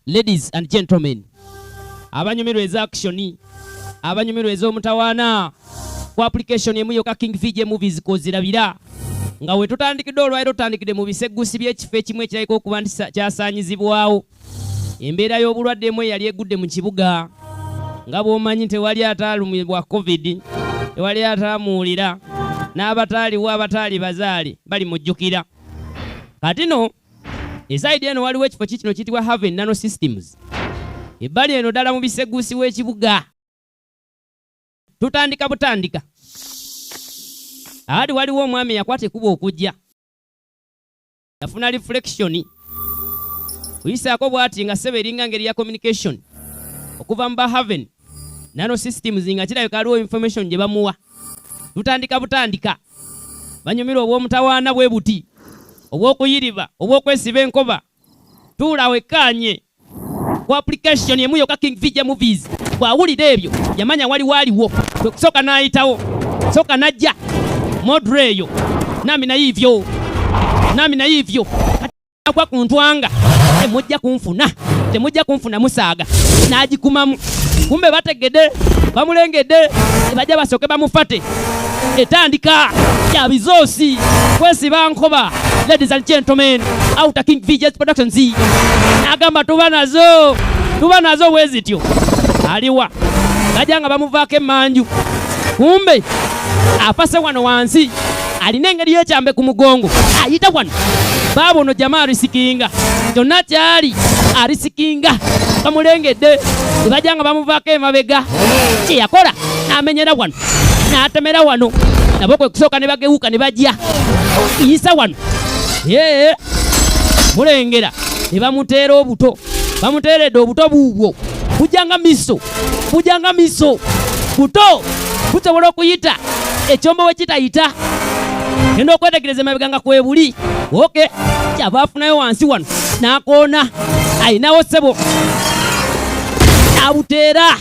Ladies and gentlemen, abanyumirwa eza action, abanyumirwa eza omutawaana ku application emu yoka King VJ Movies kozirabira nga we tutandikidde olwairo tutandikidde mu bisegusi by'ekifo ekimu ekirabika okuba nti kyasaanyizibwawo. Embeera y'obulwadde emu yali egudde mu kibuga nga bw'omanyi tewali ataalumibwa covid, tewali ataamuwulira, n'abataaliwo abataali bazaale bali mujjukira. Kati no esaidi eno waliwo ekifo kino kitibwa Haven Nano Systems. Ebbali eno ddala mu bisegusi w'ekibuga tutandika butandika. Adi waliwo omwami yakwata ekuba okujja, yafuna reflection kuyisaako bw'ati nga ssebe eringa ngeri ya communication okuva mu Haven Nano Systems nga kirabika aliwo information gye bamuwa. Tutandika butandika, banyumirwa obw'omutawaana bwe buti, obw'okuyiriba, obw'okwesiba enkoba. Tuula wekkaanye ku application emu yoka King VJ Movies. Bw'awulira ebyo yamanya waliwo kwe kusooka n'ayitawo, sooka n'ajja modre eyo nami na hivyo kwa kuntwanga temujja kunfuna musaaga n'agikumamu. Kumbe bategedde bamulengedde bajja basooke bamufate. Etandika ya bizoosi kwesiba nkoba. Ladies and gentlemen, out King VJ Productions agamba tuba nazo wezityo. Aliwa gajanga bamuvaako emmanju, kumbe afase wano wansi alina engeri y'ekyambe ku mugongo ayita wano. Baabono jamaa arisikinga kyonna kyali arisikinga, bamulengedde bajanga bamuvaako emabega. Kye yakola n'amenyera wano n'atemera wano, nabo kwe kusooka ne bagewuka ne bajja iyisa wano. Mulengera ne bamuteera obuto, bamuteeredde obuto buubwo bujanga miso buto busobola okuyita ekyombo we kitayita. Genda okwetegereza emabega nga kwebuli. Oke kyava afunayo wansi wano n'akoona ayinawo ssebo n'abuteera.